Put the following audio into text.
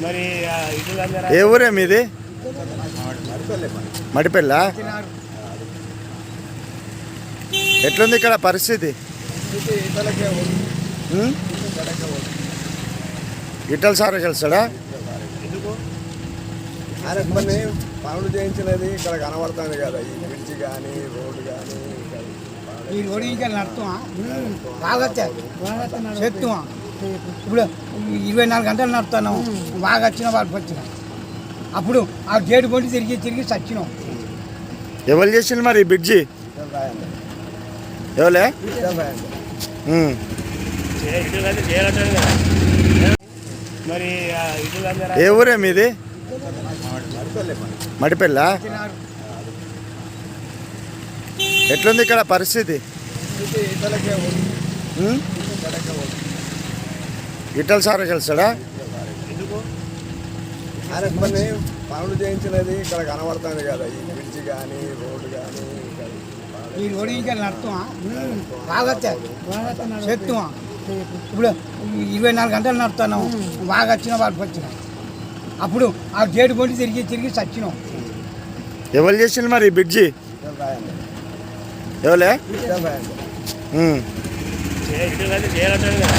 మరి ఏ ఊరే మీది? మడిపెల్ల. ఎట్లుంది ఇక్కడ పరిస్థితి? ఇటల్ సార్ కలిసాడా? ఆయన కొన్ని పనులు చేయించినది ఇక్కడ కనబడుతుంది కదా, ఈ బ్రిడ్జ్ కానీ రోడ్డు కానీ ఈ రోడ్డు ఇంకా నడుతున్నా బాగా చెప్తున్నా. ఇప్పుడు 24 గంటలు నడుతున్నాం, బాగా వచ్చిన వాడికి వచ్చిన అప్పుడు ఆ గేటు పొండి తిరిగి తిరిగి చచ్చినాం. ఎవరు చేసిండు మరి బ్రిడ్జి? ఎవలే? మరి ఏ ఊరే మీది? మడిపెల్ల. ఎట్లుంది ఇక్కడ పరిస్థితి? ఇటల్ సార్ కలిసాడా? ఆయన కొన్ని పనులు చేయించినది ఇక్కడ కనబడుతుంది కదా, ఈ బ్రిడ్జ్ కానీ రోడ్డు కానీ ఈ రోడ్డు ఇంకా నడుతున్నా బాగా చెప్తున్నా. ఇప్పుడు 24 గంటలు నడుతున్నాం, బాగా వచ్చిన వాడికి వచ్చిన అప్పుడు ఆ గేటు పొండి తిరిగి తిరిగి చచ్చినాం. ఎవరు చేసిండు మరి బ్రిడ్జి? ఎవలే? చేయాలంటారు కదా.